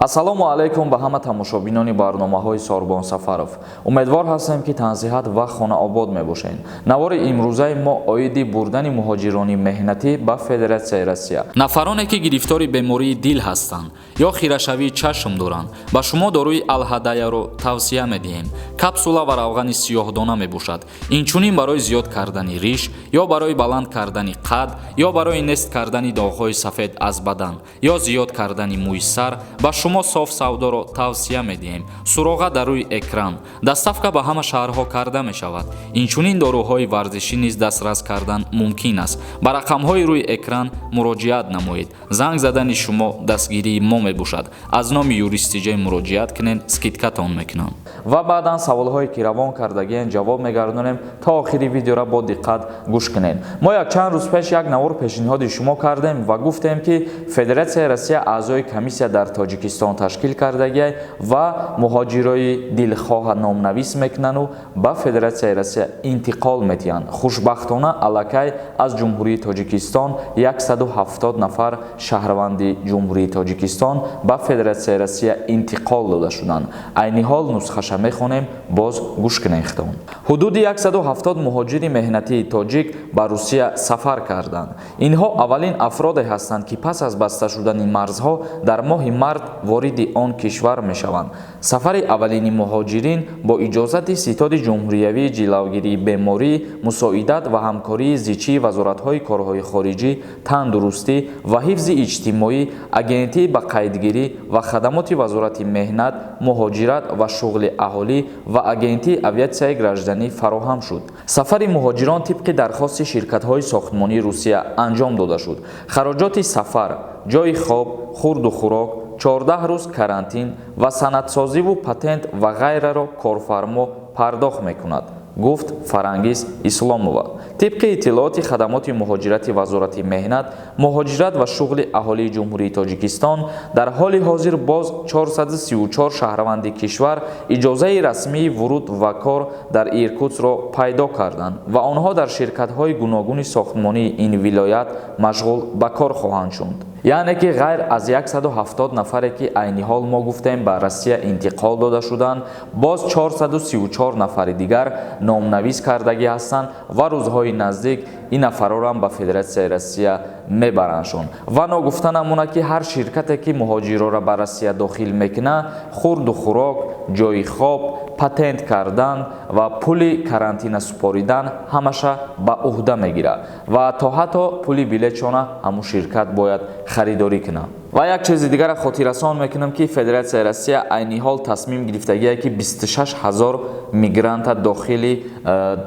ассалому алайкум ба ҳама тамошобинони барномаҳои Сорбон Сафаров. Умедвор ҳастем ки танзиҳат ва хонаобод мебошед. Навори имрӯзаи мо оиди бурдани муҳоҷирони меҳнатӣ ба Федератсияи Россия. Нафароне ки гирифтори бемории дил ҳастанд ё хирашавии чашм доранд, ба шумо доруи Алҳадаяро тавсия медиҳем. Капсула ва равғани сиёҳдона мебошад. Инчунин барои зиёд кардани риш, ё барои баланд кардани қад, ё барои нест кардани доғҳои сафед аз бадан, ё зиёд кардани мӯи сар, ба шумо соф савдоро тавсия медиҳем. Суроға дар рӯи экран. Доставка ба ҳама шаҳрҳо карда мешавад. Инчунин доруҳои варзишӣ низ дастрас кардан мумкин аст. Ба рақамҳои рӯи экран муроҷиат намоед. Занг задани шумо дастгирии мо мебошад. Аз номи юристиҷа муроҷиат кунед, скидкатон мекунам. Ва баъдан саволҳое ки равон кардагиен ҷавоб мегардонем. Та охири видеоро бо диққат гӯш кунед. Мо якчанд рӯз пеш як навор пешниҳоди шумо кардем ва гуфтем ки Федератсияи Россия аъзои комиссия дар Тоҷикистон ташкил кардагиай ва муҳоҷирои дилхоҳа номнавис мекунану ба Федератсияи Россия интиқол метиҳанд. Хушбахтона аллакай аз ҷумҳурии Тоҷикистон 170 нафар шаҳрванди ҷумҳурии Тоҷикистон ба Федератсияи Россия интиқол дода шуданд. Айни ҳол нусхаша мехонем, боз гӯш кунед хитон. ҳудуди 170 муҳоҷири меҳнатии тоҷик ба Русия сафар карданд. Инҳо аввалин афроде ҳастанд ки пас аз баста шудани марзҳо дар моҳи март вориди он кишвар мешаванд. Сафари аввалини муҳоҷирин бо иҷозати Ситоди ҷумҳуриявии ҷилавгирии беморӣ, мусоидат ва ҳамкории зичии вазоратҳои корҳои хориҷӣ, тандурустӣ ва ҳифзи иҷтимоӣ, агентии ба қайдгирӣ ва хадамоти вазорати меҳнат, муҳоҷират ва шуғли аҳолӣ ва агентии авиатсияи гражданӣ фароҳам шуд. Сафари муҳоҷирон тибқи дархости ширкатҳои сохтмонии Русия анҷом дода шуд. Хароҷоти сафар, ҷои хоб, хурду хӯрок, 14 рӯз карантин ва санадсозиву патент ва ғайраро корфармо пардохт мекунад, гуфт Фарангиз Исломова. Тибқи иттилооти хадамоти муҳоҷирати вазорати меҳнат, муҳоҷират ва шуғли аҳолии ҷумҳурии Тоҷикистон дар ҳоли ҳозир боз 434 шаҳрванди кишвар иҷозаи расмии вуруд ва кор дар Иркутскро пайдо карданд ва онҳо дар ширкатҳои гуногуни сохтмонии ин вилоят машғул ба кор хоҳанд шуд. яъне ки ғайр аз 170 нафаре ки айни ҳол мо гуфтем ба Россия интиқол дода шуданд, боз 434 нафари дигар номнавис кардагӣ ҳастанд ва рӯзҳои наздик ин нафароро ба Федератсияи Россия мебараншон. Ва ногуфта намуна ки ҳар ширкате ки муҳоҷироро ба Россия дохил мекуна, хурду хӯрок, ҷои хоб, патент кардан ва пули карантина супоридан ҳамаша ба уҳда мегирад ва то ҳатто пули билетшона ҳамун ширкат бояд харидорӣ кунад. Ва як чизи дигаро хотиррасон мекунам ки Федератсияи Россия айни ҳол тасмим гирифтагиае ки 26 000 мигранта дохили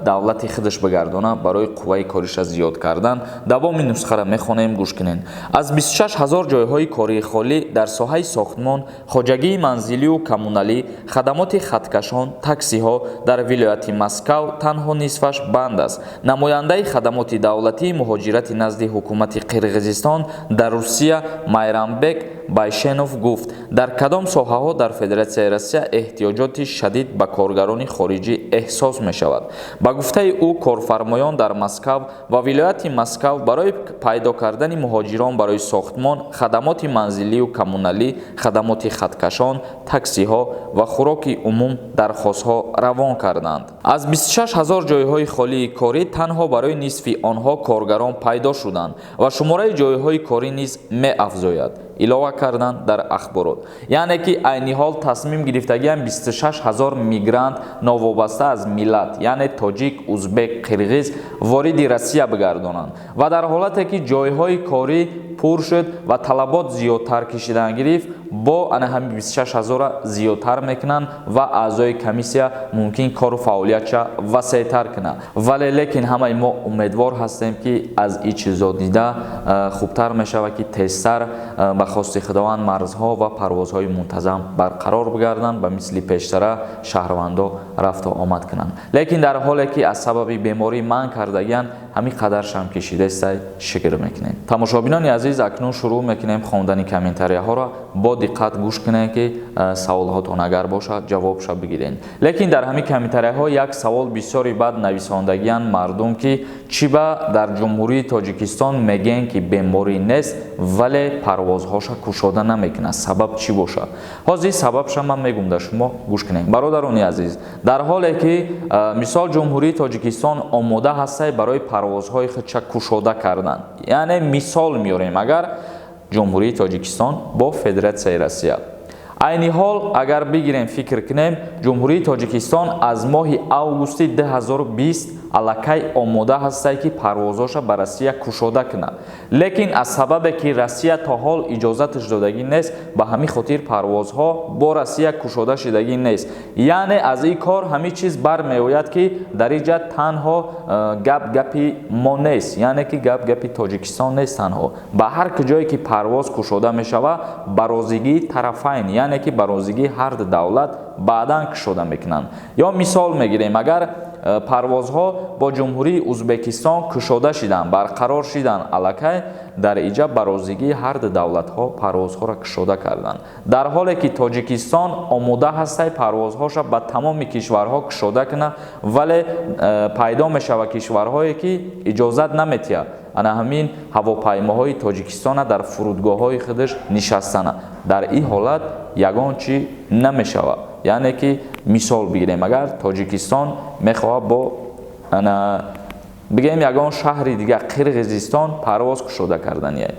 давлати худаш бигардона барои қувваи кориша зиёд кардан. Давоми нусхаро мехонем, гӯш кунед. Аз 26 000 ҷойҳои кории холӣ дар соҳаи сохтмон, хоҷагии манзилию коммуналӣ, хадамоти хаткашон, таксиҳо дар вилояти Москав танҳо нисфаш банд аст. Намояндаи хадамоти давлатии муҳоҷирати назди ҳукумати Қирғизистон дар Русия Майрамбек Байшенов гуфт, дар кадом соҳаҳо дар Федератсияи Россия эҳтиёҷоти шадид ба коргарони хориҷӣ эҳсос мешавад. Ба гуфтаи ӯ, корфармоён дар Москав ва вилояти Москав барои пайдо кардани муҳоҷирон барои сохтмон, хадамоти манзилию коммуналӣ, хадамоти хаткашон, таксиҳо ва хӯроки умум дархостҳо равон карданд. Аз 26 000 ҷойҳои холии корӣ танҳо барои нисфи онҳо коргарон пайдо шуданд ва шумораи ҷойҳои корӣ низ меафзояд, илова карданд дар ахборот. яъне ки айни ҳол тасмим гирифтагиам 26 000 мигрант новобаста аз миллат, яъне тоҷик, узбек, қирғиз вориди Россия бигардонанд ва дар ҳолате ки ҷойҳои корӣ пур шуд ва талабот зиёдтар кишидан гирифт, бо ана ҳами 26 000 зиёдтар мекунанд ва аъзои комиссия мумкин кору фаъолиятша васеътар кунад. Вале лекин ҳамаи мо умедвор ҳастем ки аз ин чизо дида хубтар мешавад ки тезтар ба хости худованд марзҳо ва парвозҳои мунтазам барқарор бигарданд ба мисли пештара шаҳрвандо рафту омад кунанд. Лекин дар ҳоле ки аз сабаби беморӣ манъ кардагиянд, ҳамин қадар шам кишидастай шикр мекунем. Тамошобинони азиз, акнун шурӯъ мекунем хондани комментарияҳоро. Бо диққат гӯш кунем ки саволҳотон агар бошад ҷавобша бигирен. Лекин дар ҳамин комментарияҳо як савол бисёри бад нависондагиянд мардум ки чиба дар ҷумҳурии Тоҷикистон мегӯянд ки беморӣ нест, вале парвозҳоша кушода намекунад. Сабаб чӣ бошад? ҳозир сабабша ман мегӯям, дар шумо гӯш кунем. Бародарони азиз, дар ҳоле ки мисол ҷумҳурии Тоҷикистон омода ҳастай барои парвозҳои худша кушода кардан. Яъне мисол меорем, агар ҷумҳурии Тоҷикистон бо Федератсияи Россия. Айни ҳол агар бигирем фикр кунем, ҷумҳурии Тоҷикистон аз моҳи августи 2020 аллакай омода ҳастай ки парвозҳоша ба Россия кушода кунад. Лекин аз сабабе ки Россия то ҳол иҷозаташ додагӣ нест, ба ҳамин хотир парвозҳо бо Россия кушода шудагӣ нест. Яъне аз ин кор ҳамин чиз бармеояд ки дар инҷа танҳо гапи мо нест, яъне ки гапи Тоҷикистон нест танҳо. Ба ҳар куҷое ки парвоз кушода мешавад, ба розигии тарафайн, яъне ки ба розигии ҳар ду давлат баъдан кушода мекунанд. Ё мисол мегирем, агар парвозҳо бо ҷумҳурии Узбекистон кушода шуданд, барқарор шуданд, аллакай дар инҷа ба розигии ҳар ду давлатҳо парвозҳоро кушода карданд. Дар ҳоле ки Тоҷикистон омода ҳастай парвозҳоша ба тамоми кишварҳо кушода кунад, вале пайдо мешавад кишварҳое ки иҷозат наметиҳад ана ҳамин ҳавопаймоҳои Тоҷикистона дар фурудгоҳҳои худаш нишастана. Дар ин ҳолат ягон чӣ намешавад. Яъне ки мисол бигирем, агар Тоҷикистон мехоҳад бо бигем ягон шаҳри дигар Қирғизистон парвоз кушода кардания.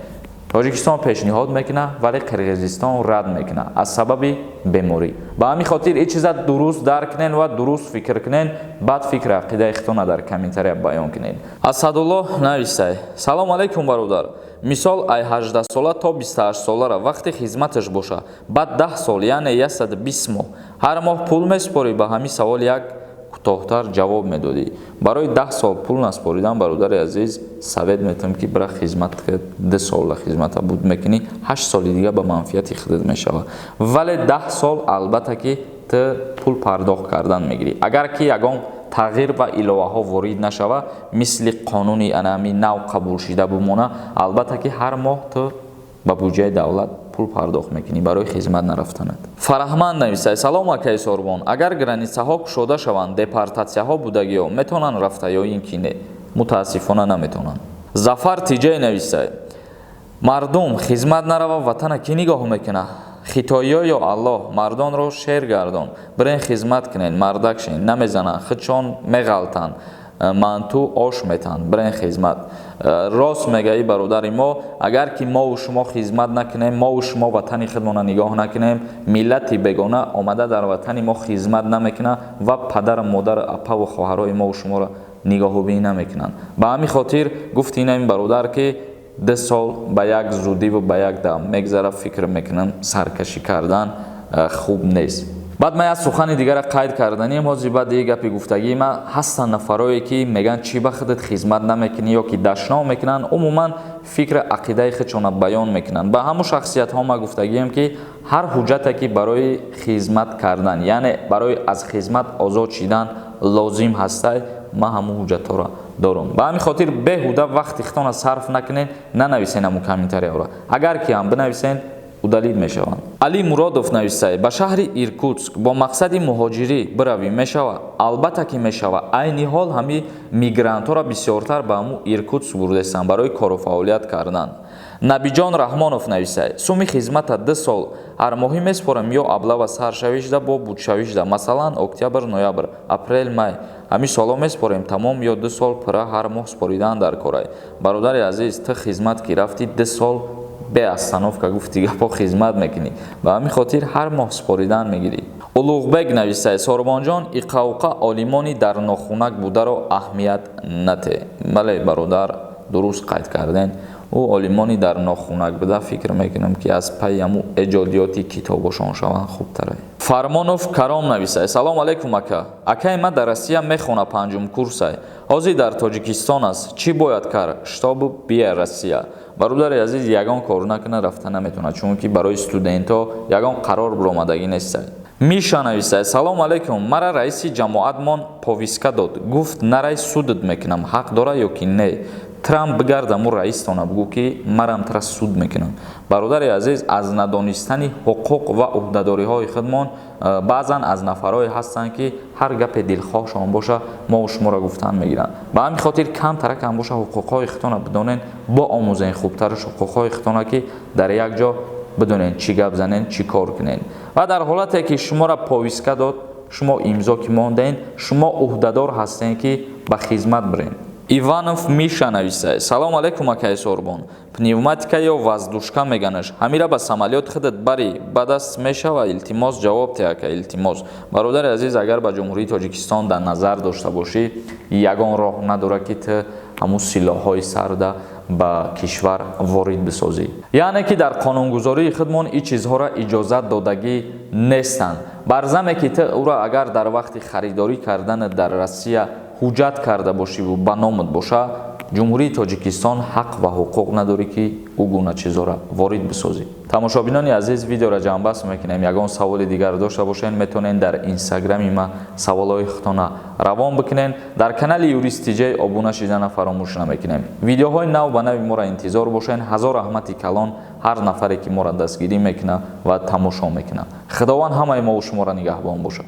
Тоҷикистон пешниҳод мекунад, вале Қирғизистон рад мекунад аз сабаби беморӣ. Ба ҳамин хотир ин чиза дуруст дарк кунен ва дуруст фикр кунен, баъд фикри ақидаи худтона дар комментария баён кунен. Асадуллоҳ навистай: салому алайкум бародар. Мисол ай 18 сола то 28 солара вақти хизматаш боша, баъд 10 сол, яъне 120 моҳ, ҳар моҳ пул меспорӣ? Ба ҳамин савол як кӯтоҳтар ҷавоб медодӣ. Барои 10 сол пул наспоридан, бародари азиз, совет метам ки бира хизмат кад, 2 сола хизмата буд мекунӣ, 8 соли дига ба манфиати худат мешавад. Вале 10 сол албатта ки ту пул пардохт кардан мегирӣ. Агар ки ягон тағйир ва иловаҳо ворид нашава, мисли қонуни анами нав қабул шуда бимона, албатта ки ҳар моҳ ту ба буҷаи давлат пул пардохт мекунӣ барои хизмат нарафтанат. Фараҳманд нависай: салом акаи Сорбон, агар границаҳо кушода шаванд, депортатсияҳо будагиҳо метавонанд рафта ё ин ки не? Мутаассифона наметавонанд. Зафар Тиҷай нависай: мардум хизмат нарава, ватана ки нигоҳ мекунад? Хитоиё ё Аллоҳ, мардонро шер гардон, бирен хизмат кунен, мардак шин, намезананд, худшон меғалтанд, манту ош метанд, бирен хизмат. Рост мегаи бародари мо, агар ки мо шумо хизмат накунем, мо шумо ватани худмона нигоҳ накунем, миллати бегона омада дар ватани мо хизмат намекунад ва падар модар апа ва хоҳарои мо шуморо нигоҳубинӣ намекунанд. Ба ҳамин хотир гуфтинем бародар ки 2 сол ба як зудӣ ва ба як дам мегзара, фикр мекунам саркашӣ кардан хуб нест. баъд ман як сухани дигара қайд карданем. ҳозир баъди гапи гуфтагии ман ҳастанд нафарое ки мегӯянд чӣ ба худат хизмат намекунӣ ё ки дашно мекунанд, умуман фикри ақидаи худшона баён мекунанд. ба ҳамун шахсиятҳо ман гуфтагием ки ҳар ҳуҷҷате ки барои хизмат кардан, яъне барои аз хизмат озод шудан лозим ҳастай, ман ҳамун ҳуҷҷатҳоро дорам. Ба ҳамин хотир беҳуда вақти худтона сарф накунед, нанависен ҳамун комментарияҳоро. Агар ки ҳам бинависен, удалид мешаванд. Али Муродов нависай: ба шаҳри Иркутск бо мақсади муҳоҷирӣ биравӣ мешавад? Албатта ки мешавад. Айни ҳол ҳамин мигрантҳоро бисёртар ба ҳамун Иркутск бурдастанд барои кору фаъолият кардан. Набиҷон Раҳмонов нависай: суми хизмата 2 сол ҳар моҳӣ меспорам ё аблава саршавишда бо будшавишда, масалан октябр, ноябр, апрел, май, ҳамин соло меспорем тамом ё 2 сол пура ҳар моҳ споридан дар корай? Бародари азиз, ту хизмат ки рафти 2 сол бе остановка гуфти гапо хизмат мекунӣ, ба ҳамин хотир ҳар моҳ споридан мегирӣ. Улуғбек нависай: Сорбонҷон, иқауқа олимони дар нохунак бударо аҳмият нате. Бале бародар, дуруст қайд карден. ӯ олимони дар нохунак буда, фикр мекунам ки аз пайи ҳамун эҷодиёти китобошон шаванд хубтаре. Фармонов Каром нависай: салом алайкум ака. Акаи ман дар Россия мехона 5-ум курсай. ҳозир дар Тоҷикистон аст. Чӣ бояд кард? Штобу бия Россия. Бародари азиз, ягон кор накуна рафта наметавонад, чунки барои студентҳо ягон қарор биромадагӣ нестай. миша нависад: салом алайкум, мара раиси ҷамоатмон повиска дод, гуфт нарай судат мекунам, ҳақ дора ё ки не? Трамп бигардаму раистона бигӯ ки марам тра суд мекунам. Бародари азиз, аз надонистани ҳуқуқ ва уҳдадориҳои худмон баъзан аз нафарҳое ҳастанд ки ҳар гапе дилхоҳшон боша мо шуморо гуфтан мегиранд. Ба ҳамин хотир камтара кам боша ҳуқуқҳои худтона бидонен, бо омӯзен хубтараш ҳуқуқҳои худтона ки дар як ҷо бидонен чӣ гап занен, чӣ кор кунен. Ва дар ҳолате ки шуморо повиска дод, шумо имзо ки монден, шумо уҳдадор ҳастен ки ба хизмат бирен. Иванов Миша нависад: салом алайкум акаи Сорбон, пневматика ё воздушка меганаш, ҳамира ба самолёт худат барӣ, ба даст мешава, илтимос ҷавоб те ака, илтимос. Бародари азиз, агар ба ҷумҳурии Тоҷикистон дар назар дошта бошӣ, ягон роҳ надора ки ту ҳамун силоҳҳои сарда ба кишвар ворид бисозӣ. Яъне ки дар қонунгузории худмон ин чизҳоро иҷозат додагӣ нестанд. Бар заме ки ту ӯро агар дар вақти харидорӣ кардан дар Россия ҳуҷҷат карда бошиву ба номат боша, ҷумҳурии Тоҷикистон ҳақ ва ҳуқуқ надорӣ ки ӯ гуна чизҳоро ворид бисозӣ. Тамошобинони азиз, видеоро ҷамъбаст мекунем. Ягон саволи дигар дошта бошен, метавонен дар инстаграми ма саволҳои худтона равон бикунен. Дар канали Юристиҷей обуна шидана фаромӯш намекунем. Видеоҳои нав ба нави моро интизор бошен. ҳазор раҳмати калон ҳар нафаре ки моро дастгирӣ мекуна ва тамошо мекуна. Худованд ҳамаи мо шуморо нигаҳбон бошад.